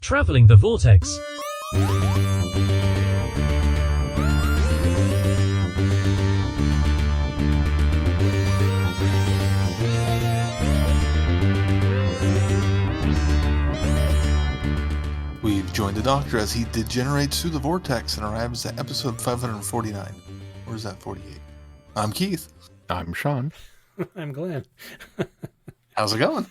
Traveling the Vortex. We've joined the Doctor as he degenerates through the vortex and arrives at episode 549. Or is that 48? I'm Keith. I'm Shaun. I'm Glenn. How's it going?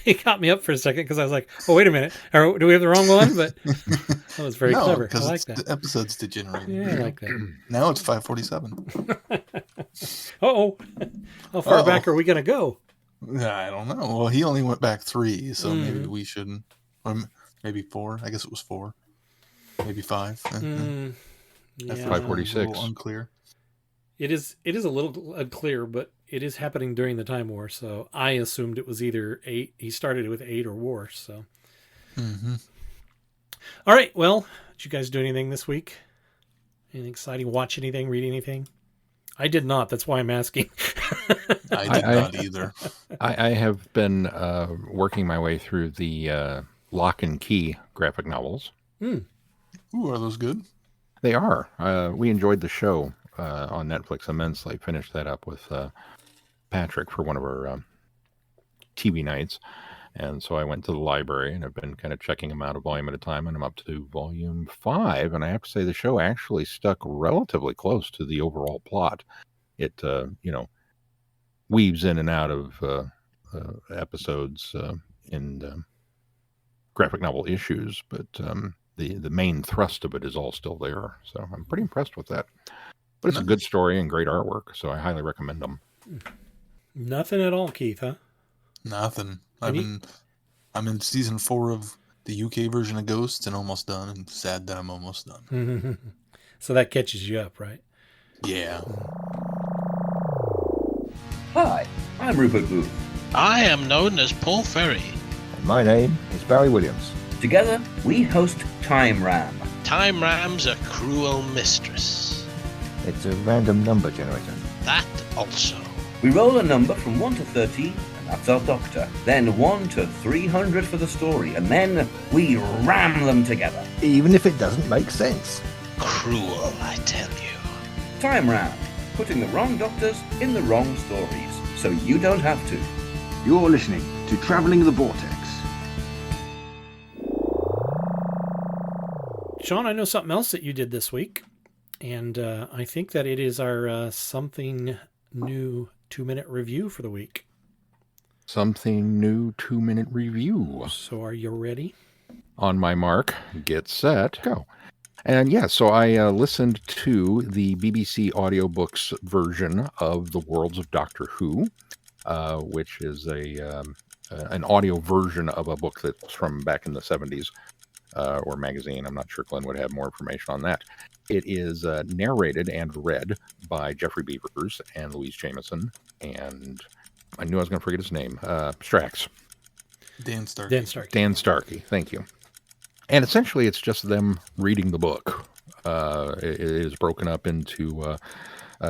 He caught me up for a second because I was like, oh, wait a minute. Do we have the wrong one? But that was very clever. I like that. The episode's degenerating. Yeah, I like that. Now it's 547. Uh-oh. How far back are we going to go? I don't know. Well, he only went back 3, so maybe we shouldn't. Or maybe 4. I guess it was 4. Maybe 5. Yeah. 546. A little unclear. It is a little unclear, but it is happening during the Time War, so I assumed it was either 8. He started with 8 or worse, so. All right, well, did you guys do anything this week? Anything exciting? Watch anything? Read anything? I did not. That's why I'm asking. I did not either. I have been working my way through the Lock and Key graphic novels. Ooh, are those good? They are. We enjoyed the show on Netflix immensely. Finished that up with Patrick for one of our TV nights. And so I went to the library and I've been kind of checking them out a volume at a time. And I'm up to volume 5. And I have to say the show actually stuck relatively close to the overall plot. It, weaves in and out of episodes in graphic novel issues. But the main thrust of it is all still there. So I'm pretty impressed with that. But it's a good story and great artwork, so I highly recommend them. Nothing at all, Keith, huh? Nothing. I'm in season 4 of the UK version of Ghosts and almost done, and sad that I'm almost done. So that catches you up, right? Yeah. Hi, I'm Rupert Booth. I am known as Paul Ferry. And my name is Barry Williams. Together, we host Time Ram. Time Ram's a cruel mistress. It's a random number generator. That also. We roll a number from 1 to 30, and that's our doctor. Then 1 to 300 for the story, and then we ram them together. Even if it doesn't make sense. Cruel, I tell you. Time Ram, putting the wrong doctors in the wrong stories, so you don't have to. You're listening to Traveling the Vortex. Shaun, I know something else that you did this week, and I think that it is our something new 2-minute review for the week. Something new 2-minute review. So are you ready? On my mark, get set, go. And yeah, so I listened to the BBC audiobooks version of The Worlds of Doctor Who, which is an audio version of a book that's from back in the 70s. Or magazine. I'm not sure Glenn would have more information on that. It is narrated and read by Jeffrey Beavers and Louise Jameson, and I knew I was going to forget his name. Strax. Dan Starkey. Dan Starkey, thank you. And essentially it's just them reading the book. It is broken up into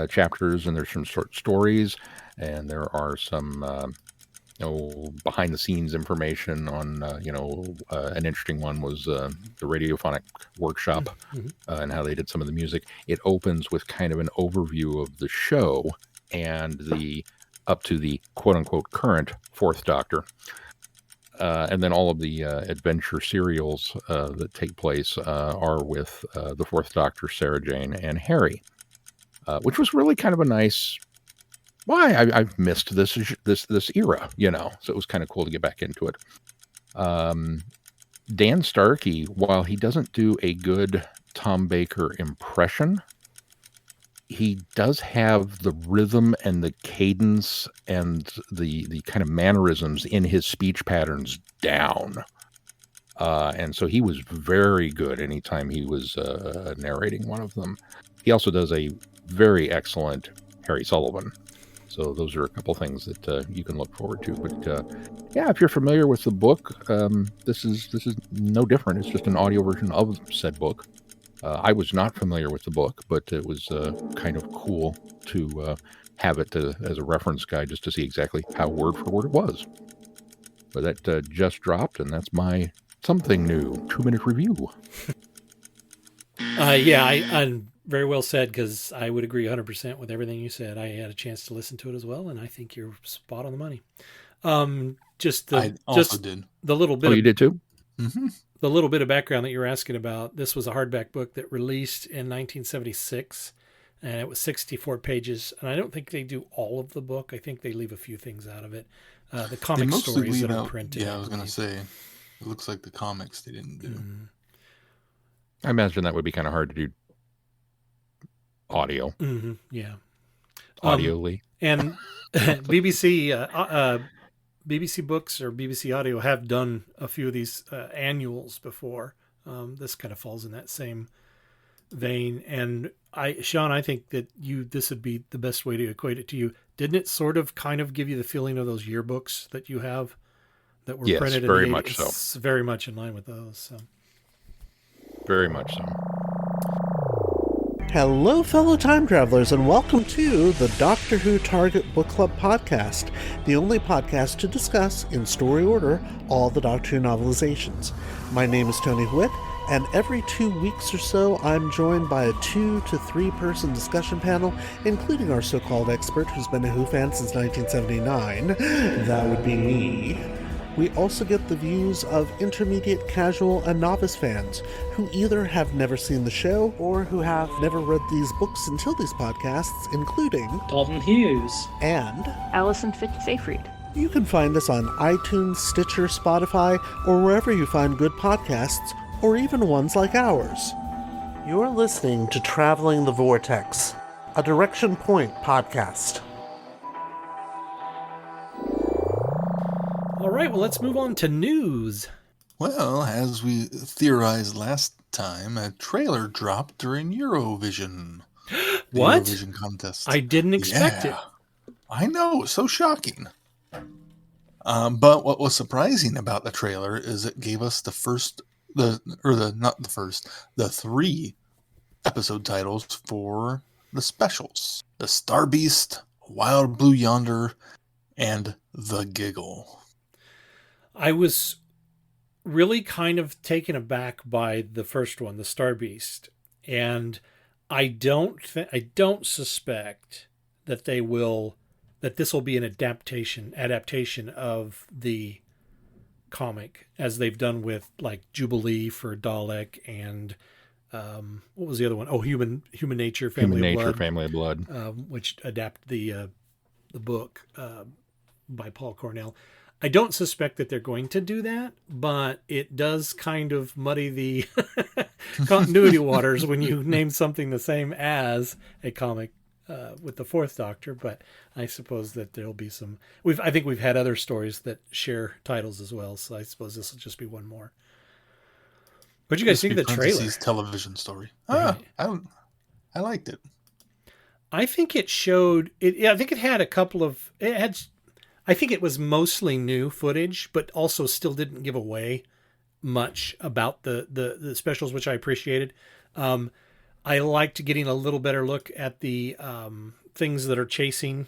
chapters, and there's some short stories, and there are some behind the scenes information on, an interesting one was the radiophonic workshop and how they did some of the music. It opens with kind of an overview of the show and up to the quote unquote current 4th Doctor. And then all of the adventure serials that take place are with the 4th Doctor, Sarah Jane, and Harry, which was really kind of a nice. I've missed this era, so it was kind of cool to get back into it. Dan Starkey, while he doesn't do a good Tom Baker impression, he does have the rhythm and the cadence and the kind of mannerisms in his speech patterns down. And so he was very good anytime he was narrating one of them. He also does a very excellent Harry Sullivan. So those are a couple things that you can look forward to. But if you're familiar with the book, this is no different. It's just an audio version of said book. I was not familiar with the book, but it was kind of cool to have it as a reference guide just to see exactly how word for word it was. But that just dropped, and that's my Something new. 2-minute review. I'm very well said, because I would agree 100% with everything you said. I had a chance to listen to it as well, and I think you're spot on the money. I also did. The little bit. Oh, you did too? Mm-hmm. The little bit of background that you're asking about. This was a hardback book that released in 1976, and it was 64 pages. And I don't think they do all of the book. I think they leave a few things out of it. The comic stories that are printed. Yeah, I was going to say, it looks like the comics they didn't do. Mm-hmm. I imagine that would be kind of hard to do audio. Mm-hmm. Yeah. Audioly. And BBC Books or BBC Audio have done a few of these annuals before. This kind of falls in that same vein. And Shaun, I think that this would be the best way to equate it to you. Didn't it sort of kind of give you the feeling of those yearbooks that you have that were printed? Yes, very much so. It's very much in line with those. So. Very much so. Hello, fellow time travelers, and welcome to the Doctor Who Target Book Club podcast, the only podcast to discuss, in story order, all the Doctor Who novelizations. My name is Tony Whitt, and every 2 weeks or so, I'm joined by a 2 to 3 person discussion panel, including our so-called expert who's been a Who fan since 1979. That would be me. We also get the views of intermediate, casual, and novice fans who either have never seen the show or who have never read these books until these podcasts, including Dalton Hughes and Alison Fitz-Seyfried. You can find us on iTunes, Stitcher, Spotify, or wherever you find good podcasts, or even ones like ours. You're listening to Traveling the Vortex, a Direction Point podcast. All right, well, let's move on to news. Well, as we theorized last time, a trailer dropped during Eurovision. What? The Eurovision contest. I didn't expect it. I know, it's so shocking. But what was surprising about the trailer is it gave us the 3 episode titles for the specials: The Star Beast, Wild Blue Yonder, and The Giggle. I was really kind of taken aback by the first one, the Star Beast, and I don't suspect that this will be an adaptation of the comic, as they've done with like Jubilee for Dalek and what was the other one? Oh, Human Nature, Family of Blood, which adapt the book by Paul Cornell. I don't suspect that they're going to do that, but it does kind of muddy the continuity waters when you name something the same as a comic with the Fourth Doctor. But I suppose that there'll be some. I think we've had other stories that share titles as well, so I suppose this will just be one more. What do you guys think of the trailer? Television story. Right. I liked it. I think it showed. I think it had a couple of. I think it was mostly new footage, but also still didn't give away much about the specials, which I appreciated. I liked getting a little better look at the things that are chasing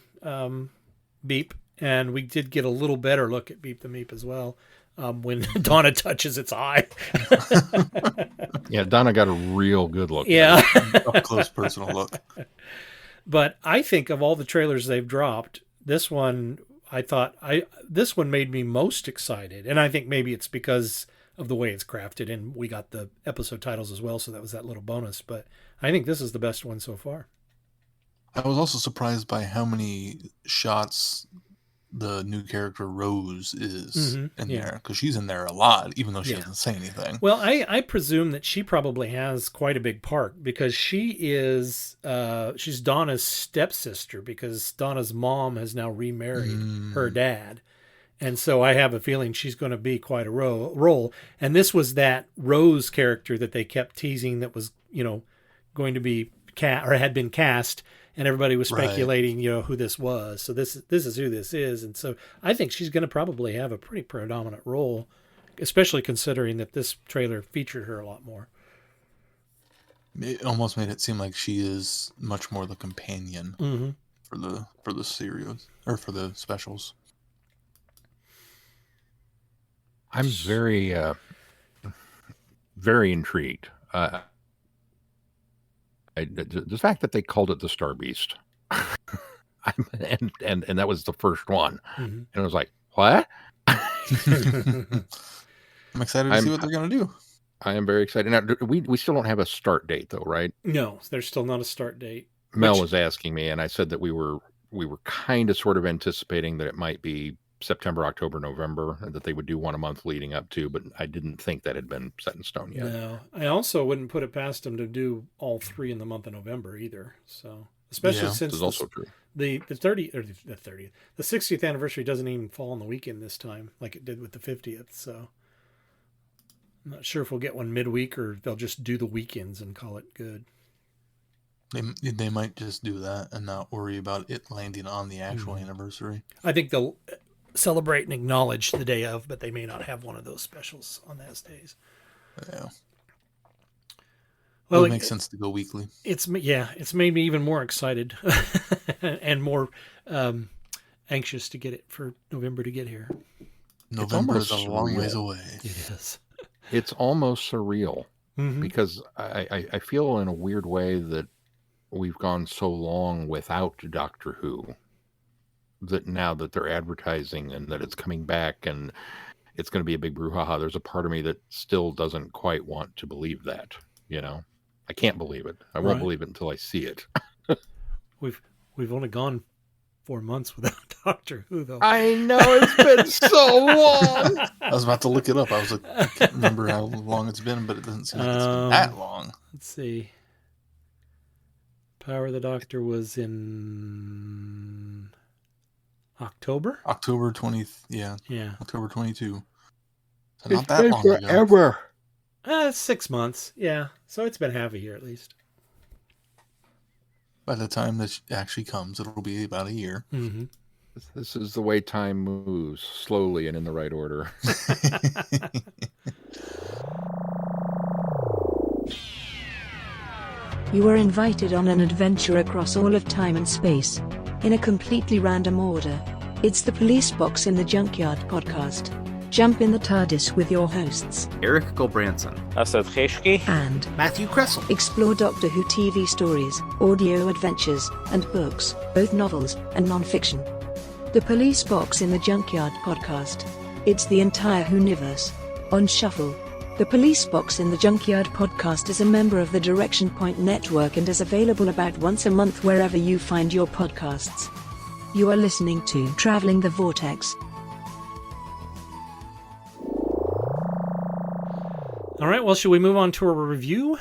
Beep, and we did get a little better look at Beep the Meep as well when Donna touches its eye. Yeah, Donna got a real good look. Yeah. Up close personal look. But I think of all the trailers they've dropped, this one... this one made me most excited, and I think maybe it's because of the way it's crafted, and we got the episode titles as well, so that was that little bonus. But I think this is the best one so far. I was also surprised by how many shots the new character Rose is in there, because she's in there a lot, even though she doesn't say anything. Well, I presume that she probably has quite a big part, because she's Donna's stepsister, because Donna's mom has now remarried her dad. And so I have a feeling she's going to be quite a role. And this was that Rose character that they kept teasing that was, going to be had been cast. And everybody was speculating, who this was. So this is who this is. And so I think she's going to probably have a pretty predominant role, especially considering that this trailer featured her a lot more. It almost made it seem like she is much more the companion for the series or for the specials. I'm very very intrigued. The fact that they called it the Star Beast, and that was the first one, and I was like, what? I'm excited to see what they're going to do. I am very excited. Now, we still don't have a start date, though, right? No, there's still not a start date. Mel was asking me, and I said that we were kind of sort of anticipating that it might be September, October, November, and that they would do one a month leading up to, but I didn't think that had been set in stone yet. No, I also wouldn't put it past them to do all 3 in the month of November either. So, especially since is also true. The 60th anniversary doesn't even fall on the weekend this time, like it did with the 50th. So, I'm not sure if we'll get one midweek or they'll just do the weekends and call it good. They might just do that and not worry about it landing on the actual anniversary. I think they'll celebrate and acknowledge the day of, but they may not have one of those specials on those days. Yeah. Well, it makes sense to go weekly. It's made me even more excited and more anxious to get it for November to get here. November is a long ways away. It is. It's almost surreal because I feel in a weird way that we've gone so long without Doctor Who that now that they're advertising and that it's coming back and it's going to be a big brouhaha, there's a part of me that still doesn't quite want to believe that, I can't believe it. I won't believe it until I see it. We've only gone 4 months without Doctor Who, though. I know, it's been so long. I was about to look it up. I was like, I can't remember how long it's been, but it doesn't seem like it's been that long. Let's see. Power of the Doctor was in October? October 20th, yeah. October 22. So not It's that been long forever. ago. 6 months, yeah. So it's been half a year at least. By the time that actually comes, it'll be about a year. Mm-hmm. This is the way time moves, slowly and in the right order. You are invited on an adventure across all of time and space, in a completely random order. It's the Police Box in the Junkyard podcast. Jump in the TARDIS with your hosts, Eric Gulbranson, Asad Kheshki, and Matthew Kressel. Explore Doctor Who TV stories, audio adventures, and books, both novels and non-fiction. The Police Box in the Junkyard podcast. It's the entire Whoniverse on shuffle. The Police Box in the Junkyard podcast is a member of the Direction Point Network and is available about once a month wherever you find your podcasts. You are listening to Traveling the Vortex. All right, well, should we move on to a review?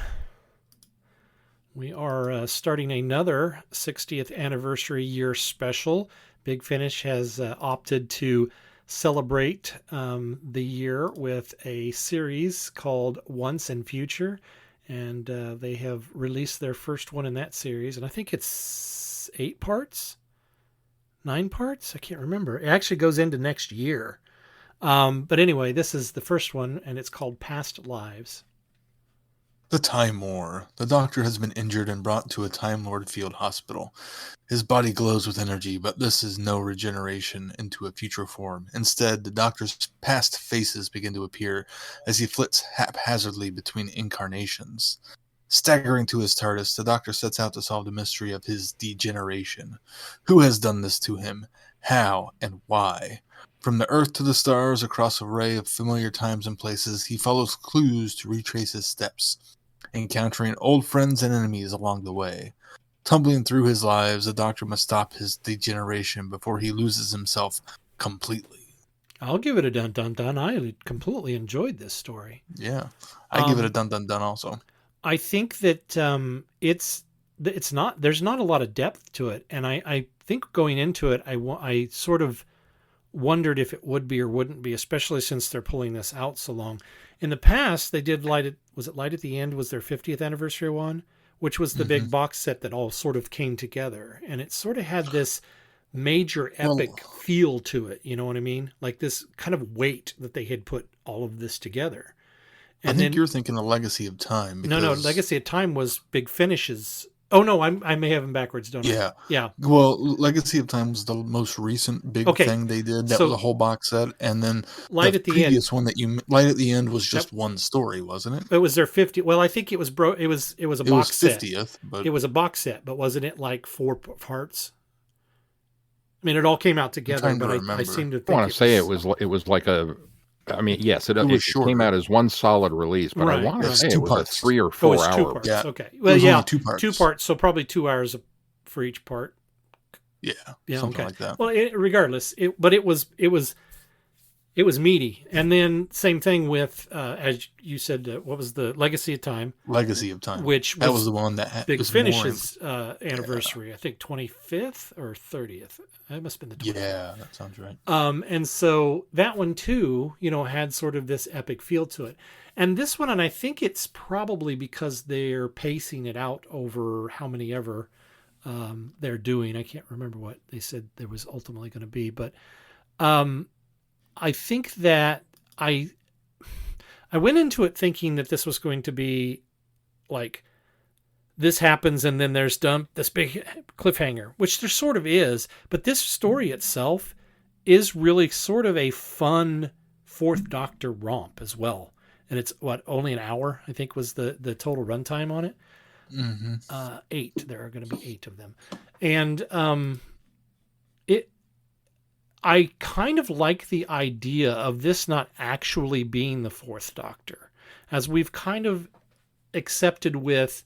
We are starting another 60th anniversary year special. Big Finish has opted to celebrate the year with a series called Once and Future, and they have released their first one in that series, and I think it's 8 parts? 9 parts? I can't remember. It actually goes into next year. But anyway, this is the first one, and it's called Past Lives. The Time War. The Doctor has been injured and brought to a Time Lord field hospital. His body glows with energy, but this is no regeneration into a future form. Instead, the Doctor's past faces begin to appear as he flits haphazardly between incarnations. Staggering to his TARDIS, the Doctor sets out to solve the mystery of his degeneration. Who has done this to him? How and why? From the Earth to the stars, across an array of familiar times and places, he follows clues to retrace his steps, encountering old friends and enemies along the way. Tumbling through his lives, the Doctor must stop his degeneration before he loses himself completely. I'll give it a dun-dun-dun. I completely enjoyed this story. Yeah, I give it a dun-dun-dun also. I think that there's not a lot of depth to it, and I think going into it, I sort of wondered if it would be or wouldn't be, especially since they're pulling this out so long. In the past, they did Light at the End was their 50th anniversary one, which was the big box set that all sort of came together, and it sort of had this major epic feel to it. You know what I mean? Like this kind of weight that they had put all of this together. And I think you're thinking of Legacy of Time. No, Legacy of Time was Big Finish's Oh no, I may have them backwards, don't I? Yeah. Yeah. Well, Legacy of Time was the most recent big Okay, thing they did. That so was a whole box set, and then Light the at the previous End. one Light at the End was That- just one story, wasn't it? It was their 50. Well, I think it was it was a It was box set. 50th, but It was a box set, but wasn't it like 4 parts? I mean, it all came out together, trying to but I remember. seem to I think want to say it was like a. I mean, yes, it was came shorter. out as one solid release, but Right, I want to right. say It's it 2 was parts. a 3 or Oh, 4 it's 2 hour. parts. Yeah. Okay. It Well, was yeah, only 2 parts. 2 parts, so probably 2 hours for each part. Yeah, Yeah, something okay. like that. Well, regardless, it was meaty. And then same thing with as you said, what was the Legacy of Time, Legacy of Time, which that was the one that had Big was more Finish's anniversary. I think 25th or 30th. It must have been the 25th. Yeah, that sounds right. And so that one too, had sort of this epic feel to it. And this one, and I think it's probably because they're pacing it out over how many ever they're doing. I can't remember what they said there was ultimately going to be, but I think that I went into it thinking that this was going to be like this happens and then there's this big cliffhanger, which there sort of is, but this story itself is really sort of a fun Fourth Doctor romp as well. And it's only an hour, I think was the total runtime on it. Mm-hmm. 8. There are going to be 8 of them. And I kind of like the idea of this not actually being the Fourth Doctor, as we've kind of accepted with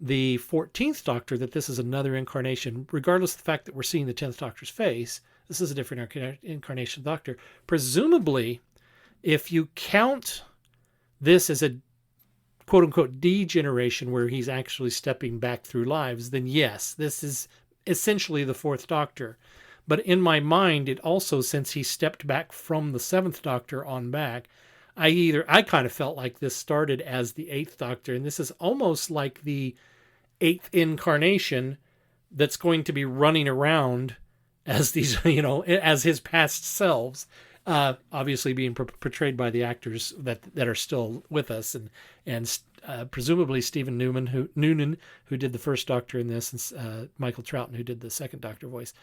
the 14th Doctor that this is another incarnation, regardless of the fact that we're seeing the 10th Doctor's face. This is a different incarnation of the Doctor. Presumably, if you count this as a quote-unquote degeneration where he's actually stepping back through lives, then yes, this is essentially the Fourth Doctor. But in my mind, it also, since he stepped back from the 7th Doctor on back, I kind of felt like this started as the 8th Doctor, and this is almost like the 8th incarnation that's going to be running around as these, as his past selves, obviously being portrayed by the actors that are still with us, and presumably Stephen Noonan, who did the first Doctor in this, and Michael Troughton, who did the second Doctor voice.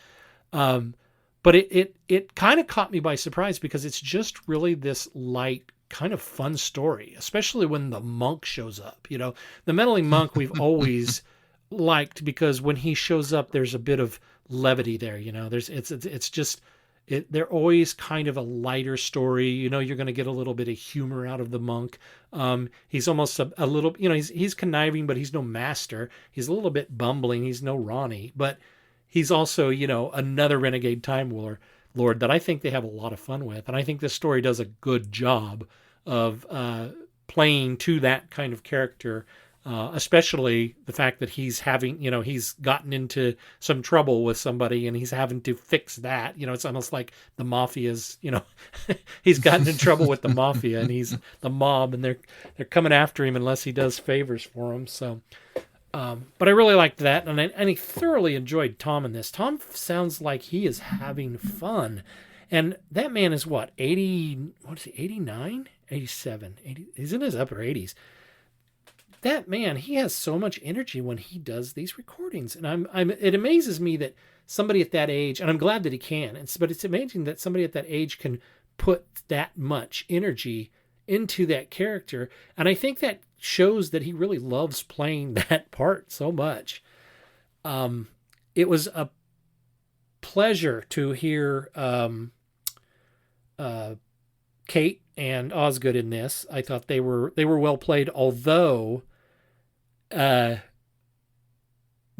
But it kind of caught me by surprise because it's just really this light, kind of fun story, especially when the monk shows up. The meddling monk we've always liked because when he shows up, there's a bit of levity there. They're always kind of a lighter story. You're going to get a little bit of humor out of the monk. He's almost a little, he's conniving, but he's no master. He's a little bit bumbling. He's no Ronnie, but he's also, another renegade Time Lord that I think they have a lot of fun with. And I think this story does a good job of playing to that kind of character, especially the fact that he's having, he's gotten into some trouble with somebody and he's having to fix that. It's almost like the mafia's, he's gotten in trouble with the mafia and he's the mob and they're coming after him unless he does favors for him. So, but I really liked that, and I thoroughly enjoyed Tom in this. Tom sounds like he is having fun, and that man is 80, 89? 87, 80, he's in his upper 80s. That man, he has so much energy when he does these recordings, and it amazes me that somebody at that age, and I'm glad that he can, but it's amazing that somebody at that age can put that much energy into that character, and I think that shows that he really loves playing that part so much. It was a pleasure to hear Kate and Osgood in this. I thought they were well played, although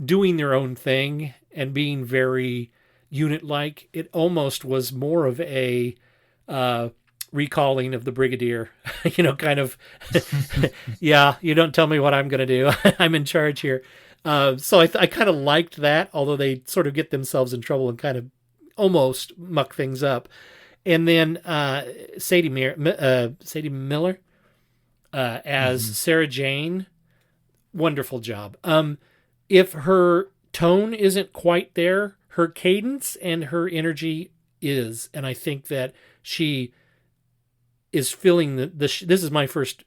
doing their own thing and being very unit-like. It almost was more of a recalling of the Brigadier, kind of, yeah, you don't tell me what I'm going to do. I'm in charge here. So I kind of liked that, although they sort of get themselves in trouble and kind of almost muck things up. And then Sadie Miller as Sarah Jane, wonderful job. If her tone isn't quite there, her cadence and her energy is, and I think that she is feeling this is my first,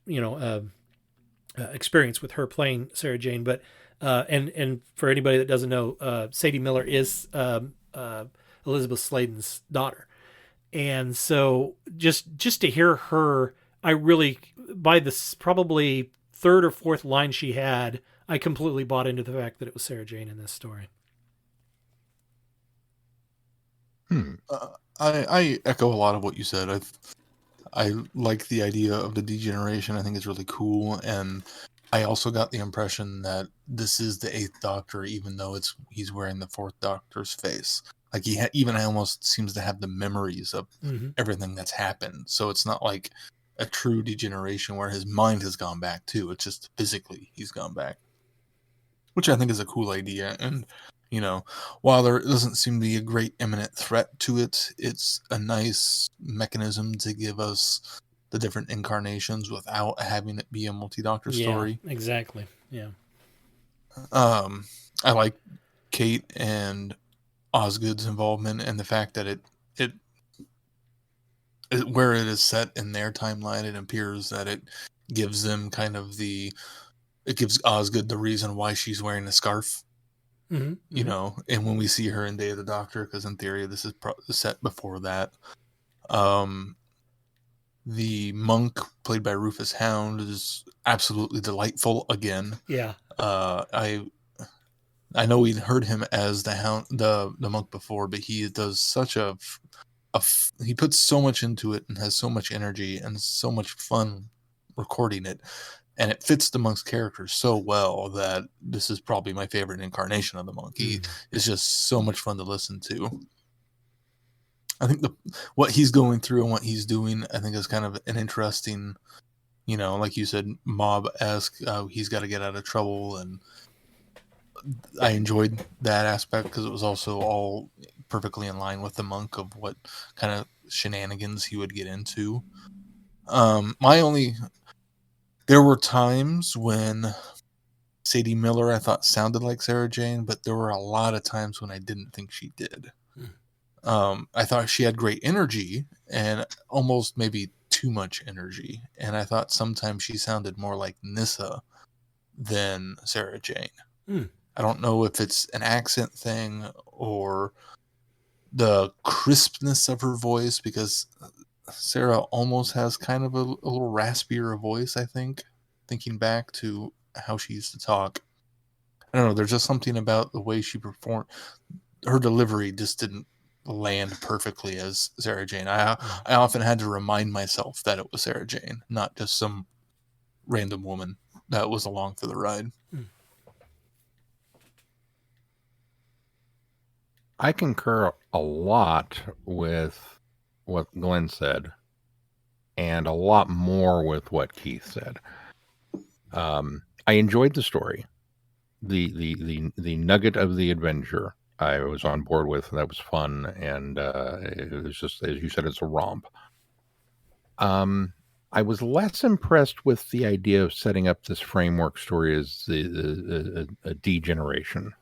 experience with her playing Sarah Jane, but And for anybody that doesn't know, Sadie Miller is Elizabeth Sladen's daughter. And so just to hear her, I really, by this probably third or fourth line she had, I completely bought into the fact that it was Sarah Jane in this story. I echo a lot of what you said. I like the idea of the degeneration. I think it's really cool, and I also got the impression that this is the Eighth Doctor, even though he's wearing the Fourth Doctor's face. Like he even almost seems to have the memories of everything that's happened. So it's not like a true degeneration where his mind has gone back too. It's just physically he's gone back, which I think is a cool idea. And while there doesn't seem to be a great imminent threat to it, it's a nice mechanism to give us the different incarnations without having it be a multi-doctor story. Yeah, exactly. Yeah. I like Kate and Osgood's involvement and the fact that it where it is set in their timeline, it appears that it gives them it gives Osgood the reason why she's wearing a scarf. And when we see her in Day of the Doctor, because in theory this is set before that. The monk played by Rufus Hound is absolutely delightful again. Yeah. I know we'd heard him as the monk before, but he does such he puts so much into it and has so much energy and so much fun recording it. And it fits the monk's character so well that this is probably my favorite incarnation of the monk. He is just so much fun to listen to. I think what he's going through and what he's doing, I think is kind of an interesting, like you said, mob-esque. He's got to get out of trouble, and I enjoyed that aspect because it was also all perfectly in line with the monk of what kind of shenanigans he would get into. There were times when Sadie Miller I thought sounded like Sarah Jane, but there were a lot of times when I didn't think she did. I thought she had great energy and almost maybe too much energy. And I thought sometimes she sounded more like Nyssa than Sarah Jane. I don't know if it's an accent thing or the crispness of her voice, because Sarah almost has kind of a little raspier voice, I think, thinking back to how she used to talk. I don't know, there's just something about the way she performed. Her delivery just didn't land perfectly as Sarah Jane. I often had to remind myself that it was Sarah Jane, not just some random woman that was along for the ride. I concur a lot with what Glenn said, and a lot more with what Keith said. I enjoyed the story, the nugget of the adventure. I was on board with. That was fun, and it was just, as you said, it's a romp. I was less impressed with the idea of setting up this framework story as a degeneration.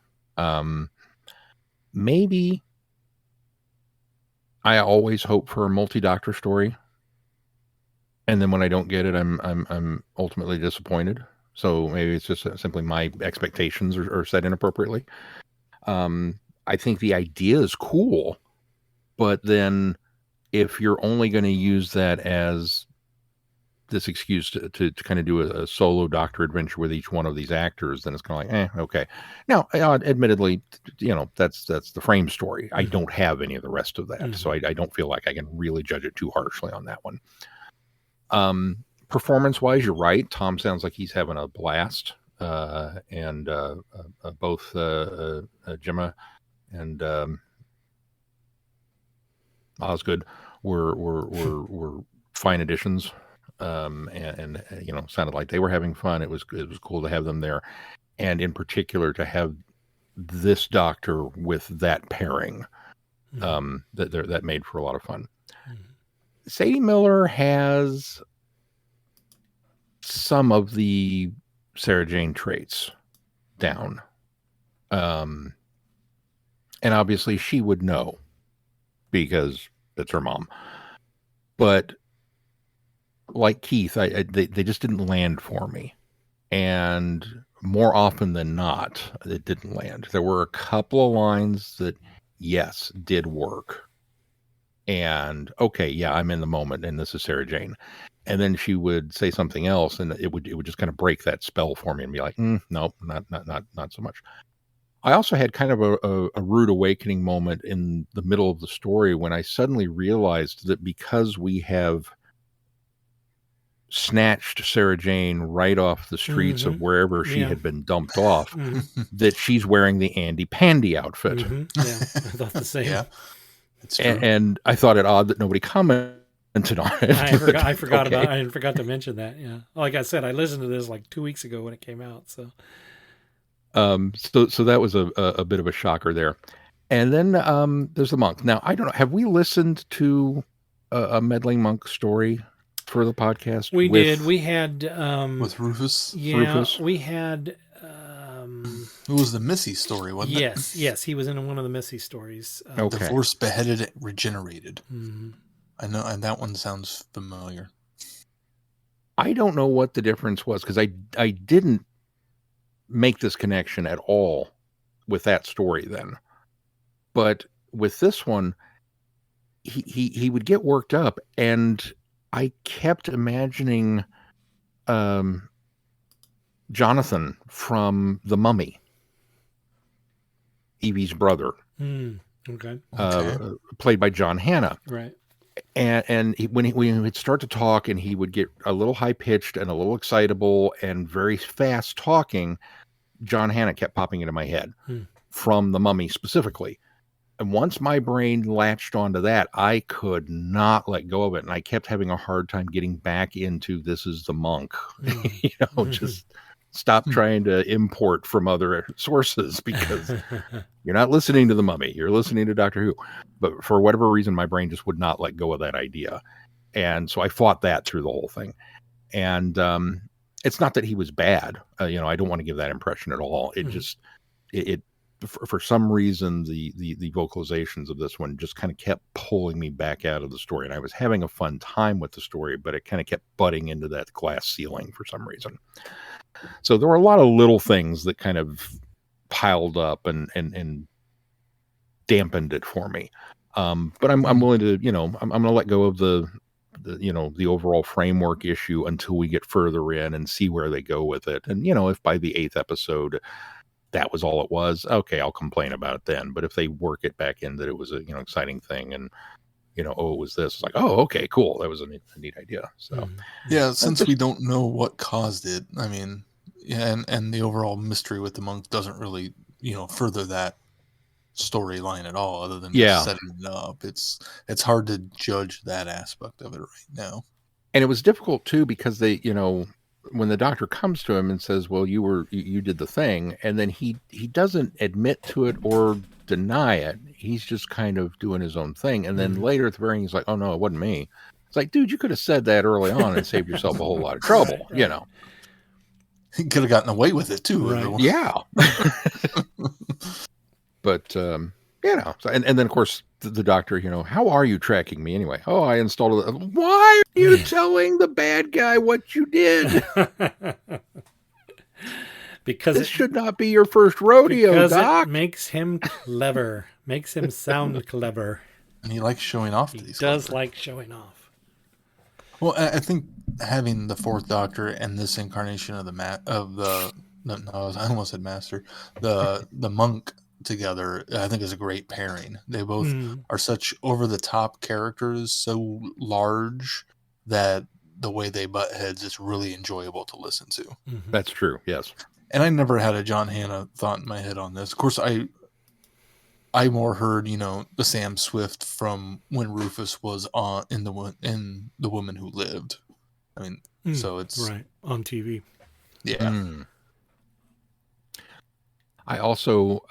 Maybe I always hope for a multi-doctor story, and then when I don't get it, I'm ultimately disappointed. So maybe it's just simply my expectations are set inappropriately. I think the idea is cool, but then if you're only going to use that as this excuse to kind of do a solo Doctor adventure with each one of these actors, then it's kind of like, okay. Now, admittedly, that's the frame story. I don't have any of the rest of that, so I don't feel like I can really judge it too harshly on that one. Performance-wise, you're right. Tom sounds like he's having a blast, and both Gemma and Osgood were fine additions. And sounded like they were having fun. It was cool to have them there, and in particular to have this Doctor with that pairing. That made for a lot of fun. Sadie Miller has some of the Sarah Jane traits down, and obviously she would know because it's her mom, but like Keith, they just didn't land for me. And more often than not, it didn't land. There were a couple of lines that, yes, did work. And okay, yeah, I'm in the moment, and this is Sarah Jane. And then she would say something else, and it would just kind of break that spell for me and be like, nope, not so much. I also had kind of a rude awakening moment in the middle of the story when I suddenly realized that because we have snatched Sarah Jane right off the streets of wherever she had been dumped off, that she's wearing the Andy Pandy outfit. Yeah, I thought the same. Yeah, it's true. And I thought it odd that nobody commented on it. I forgot about it. I forgot to mention that. Yeah, like I said, I listened to this like 2 weeks ago when it came out. So that was a bit of a shocker there. And then there's the monk. Now, I don't know. Have we listened to a meddling monk story for the podcast? We did. We had with Rufus. Yeah, Rufus? we had. It was the Missy story, wasn't it? Yes, he was in one of the Missy stories. Okay. Divorced, beheaded, regenerated. Mm-hmm. I know, and that one sounds familiar. I don't know what the difference was because I didn't make this connection at all with that story then. But with this one, he would get worked up, and I kept imagining Jonathan from The Mummy, Evie's brother, Okay. played by John Hannah. Right. And when he would start to talk, and he would get a little high pitched and a little excitable and very fast talking, John Hannah kept popping into my head from The Mummy specifically. And once my brain latched onto that, I could not let go of it. And I kept having a hard time getting back into This Is the Monk. Just stop trying to import from other sources because you're not listening to The Mummy. You're listening to Doctor Who. But for whatever reason, my brain just would not let go of that idea. And so I fought that through the whole thing. And it's not that he was bad. I don't want to give that impression at all. It just, for some reason, the vocalizations of this one just kind of kept pulling me back out of the story. And I was having a fun time with the story, but it kind of kept butting into that glass ceiling for some reason. So there were a lot of little things that kind of piled up and dampened it for me. But I'm willing to, I'm going to let go of the overall framework issue until we get further in and see where they go with it. And, if by the 8th episode, that was all it was, okay, I'll complain about it then. But if they work it back in that it was a, exciting thing and, it was this, it's like, oh, okay, cool. That was a neat idea. So, yeah, since we don't know what caused it, I mean, yeah, and the overall mystery with the monk doesn't really, further that storyline at all, other than just setting it up. It's hard to judge that aspect of it right now. And it was difficult too because they, when the doctor comes to him and says, well, you did the thing, and then he doesn't admit to it or deny it. He's just kind of doing his own thing. And then later at the very end, he's like, oh no, it wasn't me. It's like, dude, you could have said that early on and saved yourself a whole lot of trouble. Right. He could have gotten away with it too. Right. Yeah. But, so, and then of course the doctor, how are you tracking me anyway? Oh, I installed it. Why are you telling the bad guy what you did? Because this should not be your first rodeo, because Doc. It makes him clever, makes him sound clever. And he likes showing off. He does like showing off. Well, I think having the Fourth Doctor and this incarnation of I almost said Master, the monk together, I think is a great pairing. They both are such over-the-top characters, so large that the way they butt heads is really enjoyable to listen to. Mm-hmm. That's true, yes. And I never had a John Hannah thought in my head on this. Of course, I more heard, the Sam Swift from when Rufus was in The Woman Who Lived. I mean, so it's right on TV. Yeah. I also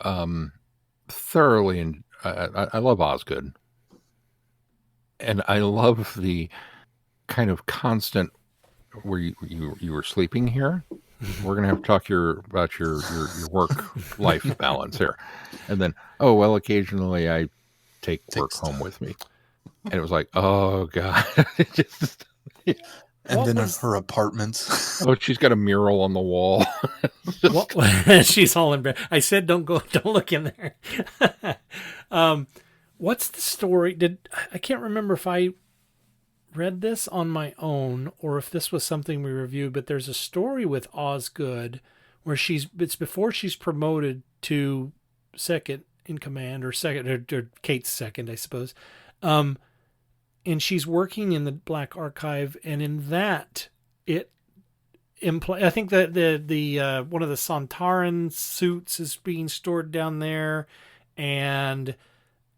thoroughly I love Osgood, and I love the kind of constant where you were sleeping here. We're gonna have to talk about your work life balance here, and then occasionally I take work home with me, and it was like, oh god, And What then was- her apartment. Oh, she's got a mural on the wall. She's all in bed. I said, don't look in there. What's the story? I can't remember if I read this on my own or if this was something we reviewed, but there's a story with Osgood where it's before she's promoted to second in command, or second, or Kate's second, I suppose. And she's working in the Black Archive, and in that, I think that the one of the Sontaran suits is being stored down there, and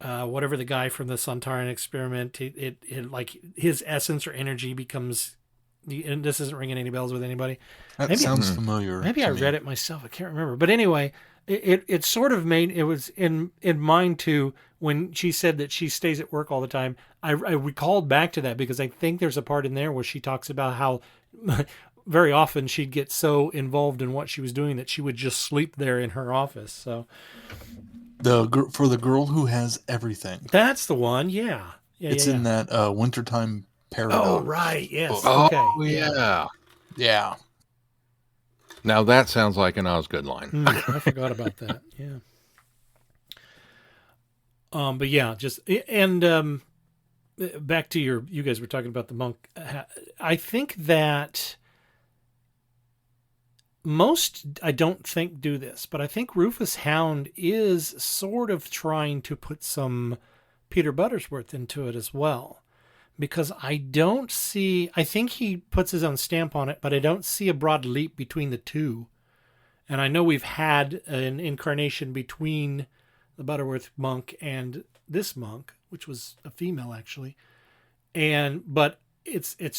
whatever the guy from the Sontaran experiment, it like his essence or energy becomes. And this isn't ringing any bells with anybody. That sounds familiar. Maybe I read it myself. I can't remember. But anyway, it sort of made it was in mind too when she said that she stays at work all the time. I recalled back to that because I think there's a part in there where she talks about how very often she'd get so involved in what she was doing that she would just sleep there in her office. So for the girl who has everything. That's the one. Yeah. It's in that Wintertime Paradox. Oh, right. Yes. book. Okay. Yeah. Now that sounds like an Osgood line. I forgot about that. Yeah. But yeah, back to you guys were talking about the monk. I think that most, I don't think, do this, but I think Rufus Hound is sort of trying to put some Peter Buttersworth into it as well. Because I think he puts his own stamp on it, but I don't see a broad leap between the two. And I know we've had an incarnation between the Butterworth monk and this monk, which was a female actually. But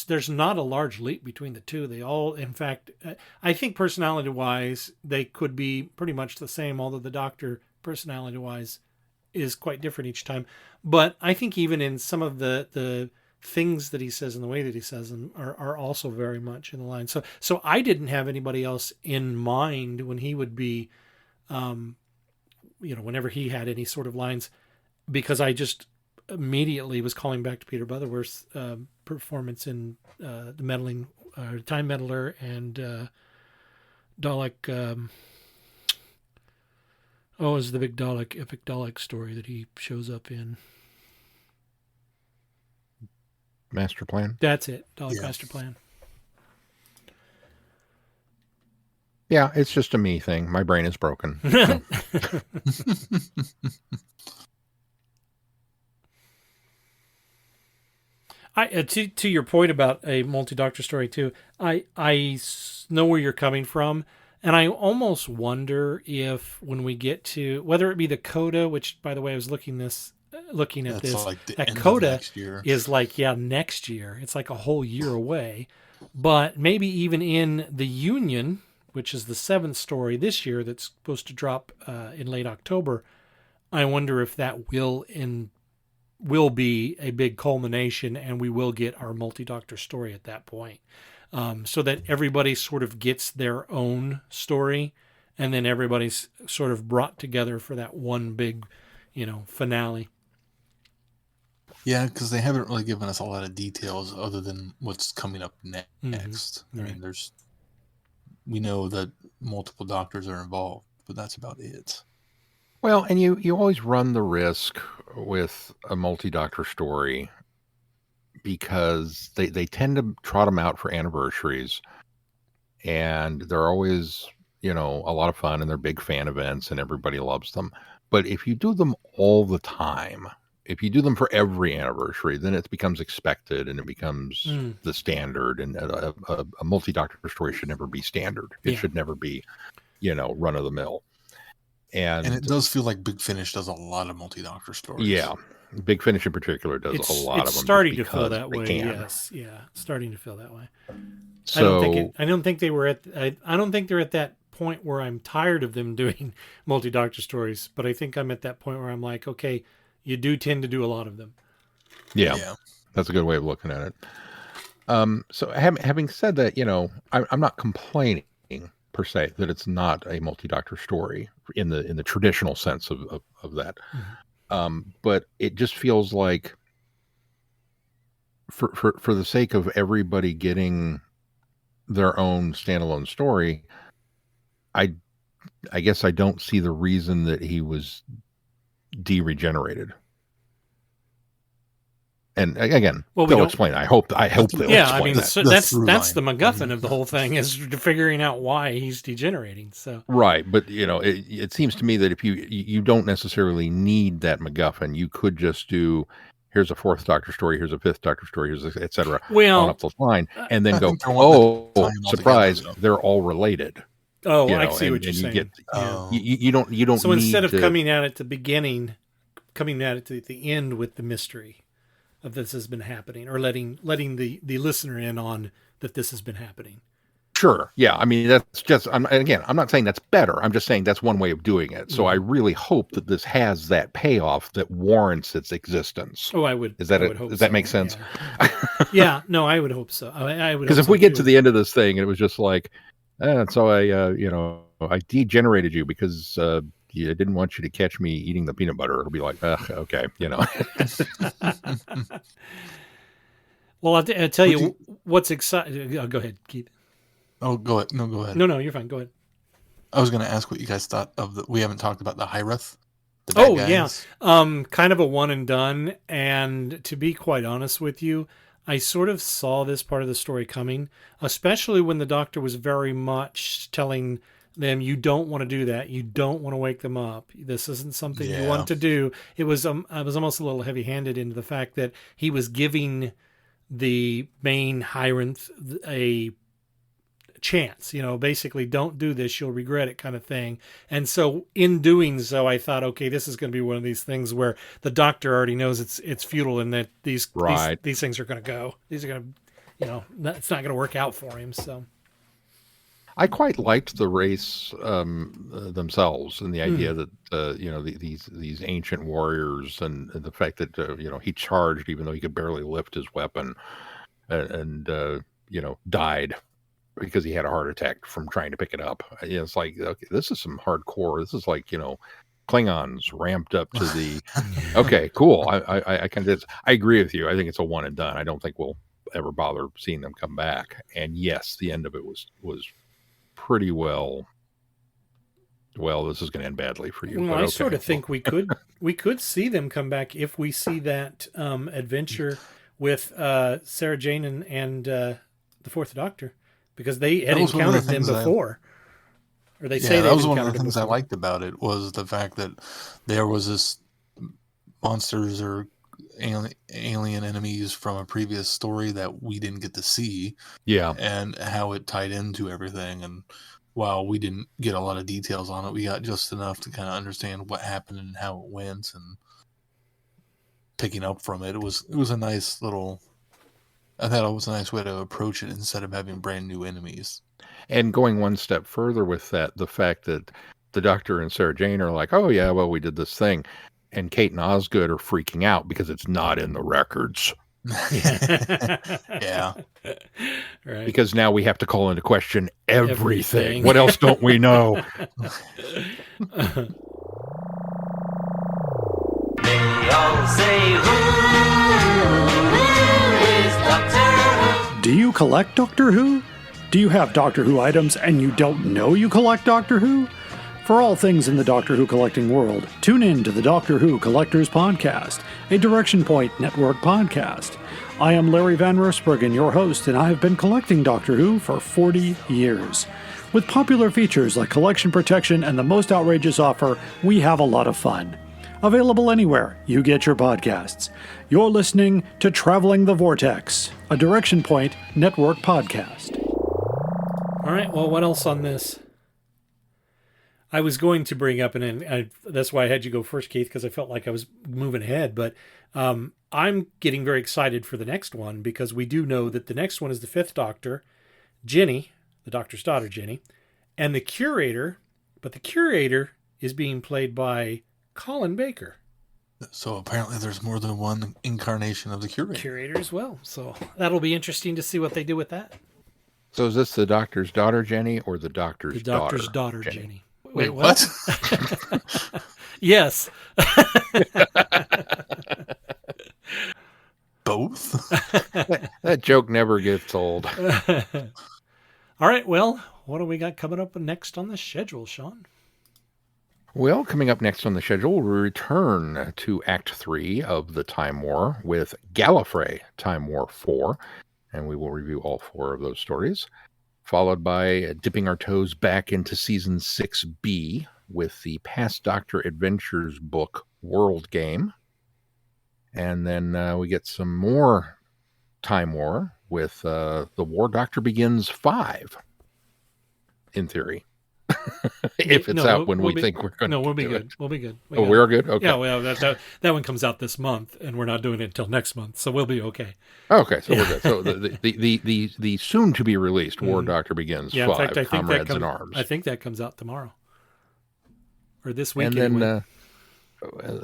there's not a large leap between the two. They all, in fact, I think personality wise, they could be pretty much the same, although the Doctor personality wise is quite different each time. But I think even in some of the things that he says and the way that he says them are also very much in the line. So I didn't have anybody else in mind when he would be, whenever he had any sort of lines, because I just immediately was calling back to Peter Butterworth's performance in the meddling Time Meddler and Dalek. It was the big epic Dalek story that he shows up in. Master Plan? That's it. Dalek Master Plan. Yeah, it's just a me thing. My brain is broken. So. To your point about a multi-doctor story too, I know where you're coming from, and I almost wonder if when we get to, whether it be the Coda, which by the way I was looking at this, like that Coda is like next year. It's like a whole year away, but maybe even in the Union, which is the 7th story this year that's supposed to drop in late October, I wonder if that will be a big culmination, and we will get our multi-doctor story at that point, so that everybody sort of gets their own story, and then everybody's sort of brought together for that one big, finale. Yeah, because they haven't really given us a lot of details other than what's coming up next. Mm-hmm. I mean, we know that multiple doctors are involved, but that's about it. Well, and you always run the risk with a multi-doctor story because they tend to trot them out for anniversaries, and they're always, a lot of fun, and they're big fan events, and everybody loves them. But if you do them all the time, if you do them for every anniversary, then it becomes expected, and it becomes the standard, and a multi-doctor story should never be standard. It should never be, run-of-the-mill. And it does feel like Big Finish does a lot of multi-doctor stories. Yeah, Big Finish in particular does a lot of them. It's starting to feel that way. Yes, starting to feel that way. So I don't think they were I don't think they're at that point where I'm tired of them doing multi-doctor stories, but I think I'm at that point where I'm like, okay, you do tend to do a lot of them. Yeah. That's a good way of looking at it. So having said that, I'm not complaining per se that it's not a multi-doctor story in the traditional sense of that. Mm-hmm. But it just feels like for the sake of everybody getting their own standalone story, I guess I don't see the reason that he was de-regenerated. And again, they'll explain. I hope they'll explain that. So that's the MacGuffin of the whole thing, is figuring out why he's degenerating. So right, but it seems to me that if you don't necessarily need that MacGuffin, you could just do, here's a fourth Doctor story, here's a fifth Doctor story, here's etc. Well, on up the line, and then go, oh, surprise, they're all related. Oh, I see what you're saying. You don't. So instead of coming at it at the beginning, coming at it at the end with the mystery of this has been happening, or letting the listener in on that this has been happening. Sure. Yeah. I mean, that's just, I'm not saying that's better. I'm just saying that's one way of doing it. So I really hope that this has that payoff that warrants its existence. Oh, I would. Does that make sense? Yeah. Yeah. No, I would hope so. I would. Because if we get to the end of this thing and it was just like, so I degenerated you because I didn't want you to catch me eating the peanut butter. It'll be like, okay, Well, I'll tell you what's exciting. Go ahead, Keith. Oh, go ahead. No, go ahead. No, you're fine. Go ahead. I was going to ask what you guys thought of we haven't talked about the Hyreth. Yeah. Kind of a one and done. And to be quite honest with you, I sort of saw this part of the story coming, especially when the Doctor was very much telling them, you don't want to do that. You don't want to wake them up. This isn't something you want to do. I was almost a little heavy-handed into the fact that he was giving the main Hyreth a chance, basically, don't do this, you'll regret it, kind of thing. And so in doing so, I thought, okay, this is going to be one of these things where the Doctor already knows it's futile, and that these things are going to go. These are going to, it's not going to work out for him. So I quite liked the race themselves, and the idea that these ancient warriors, and the fact that he charged even though he could barely lift his weapon, and died because he had a heart attack from trying to pick it up. It's like, okay, this is some hardcore. This is like Klingons ramped up to the. Okay, cool. I kind of I agree with you. I think it's a one and done. I don't think we'll ever bother seeing them come back. And yes, the end of it was pretty well, this is going to end badly for you. Well, I sort of think we could see them come back if we see that adventure with Sarah Jane and the Fourth Doctor, because they had encountered them before. Or they say that was one of the things I liked about it, was the fact that there was this monsters or alien enemies from a previous story that we didn't get to see. Yeah. And how it tied into everything. And while we didn't get a lot of details on it, we got just enough to kind of understand what happened and how it went, and picking up from it. It was a nice little, I thought it was a nice way to approach it instead of having brand new enemies. And going one step further with that, the fact that the Doctor and Sarah Jane are like, oh yeah, well, we did this thing. And Kate and Osgood are freaking out because it's not in the records. Yeah. Right. Because now we have to call into question everything. What else don't we know? Do you collect Doctor Who? Do you have Doctor Who items and you don't know you collect Doctor Who? For all things in the Doctor Who collecting world, tune in to the Doctor Who Collectors Podcast, a Direction Point Network podcast. I am Larry Van Roospbergen, your host, and I have been collecting Doctor Who for 40 years. With popular features like collection protection and the most outrageous offer, we have a lot of fun. Available anywhere you get your podcasts. You're listening to Traveling the Vortex, a Direction Point Network podcast. All right, well, what else on this? I was going to bring up, and that's why I had you go first, Keith, because I felt like I was moving ahead. But I'm getting very excited for the next one, because we do know that the next one is the Fifth Doctor, Ginny, the Doctor's daughter, Ginny, and the Curator. But the Curator is being played by Colin Baker. So apparently there's more than one incarnation of the Curator. Curator as well. So that'll be interesting to see what they do with that. So is this the Doctor's daughter, Jenny, or the Doctor's daughter? The Doctor's daughter, Jenny. Wait, what? Yes. Both both? That joke never gets old. All right, well, what do we got coming up next on the schedule, Shaun? Well, coming up next on the schedule, we return to Act 3 of The Time War with Gallifrey Time War 4, and we will review all 4 of those stories, followed by dipping our toes back into Season 6B with the Past Doctor Adventures book World Game. And then we get some more Time War with The War Doctor Begins 5, in theory. If it's out when we think we're going to. No, we'll be do good. it. We'll be good. We're good? Okay. Yeah, well, that one comes out this month, and we're not doing it until next month, so we'll be okay. Okay, so we're good. So the soon to be released War Doctor Begins 5, in fact, I think Comrades in Arms. I think that comes out tomorrow. Or this week. And then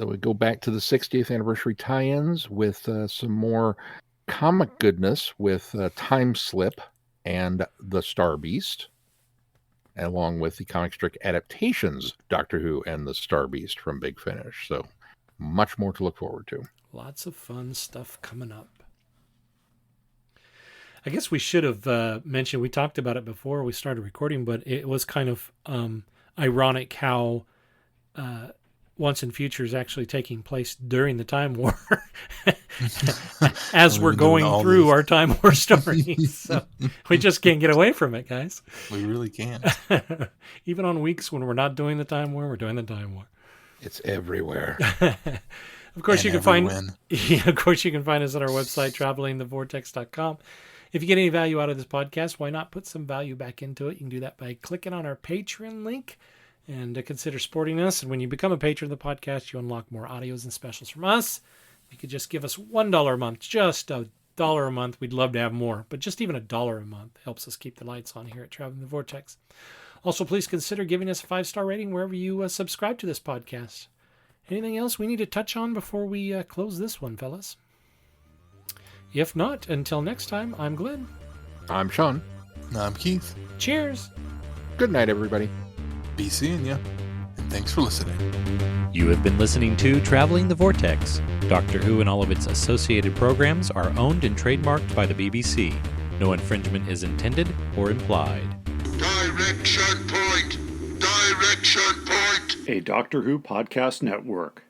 we go back to the 60th anniversary tie-ins with some more comic goodness with Time Slip and The Star Beast, along with the comic strip adaptations, Doctor Who and The Star Beast from Big Finish. So much more to look forward to. Lots of fun stuff coming up. I guess we should have mentioned, we talked about it before we started recording, but it was kind of ironic how Once and Future is actually taking place during the Time War as we're going through our Time War stories. So we just can't get away from it, guys. We really can't. Even on weeks when we're not doing the Time War, we're doing the Time War. It's everywhere. Of course, and you can find of course you can find us at our website, travelingthevortex.com. If you get any value out of this podcast, why not put some value back into it? You can do that by clicking on our Patreon link and consider supporting us. And when you become a patron of the podcast, you unlock more audios and specials from us. If you could just give us $1 a month, just $1 a month, we'd love to have more. But just even $1 a month helps us keep the lights on here at Traveling the Vortex. Also, please consider giving us a 5-star rating wherever you subscribe to this podcast. Anything else we need to touch on before we close this one, fellas? If not, until next time, I'm Glenn. I'm Shaun. I'm Keith. Cheers. Good night, everybody. Be seeing ya, and thanks for listening. You have been listening to Traveling the Vortex. Doctor Who and all of its associated programs are owned and trademarked by the BBC. No infringement is intended or implied. Direction point! Direction point! A Doctor Who podcast network.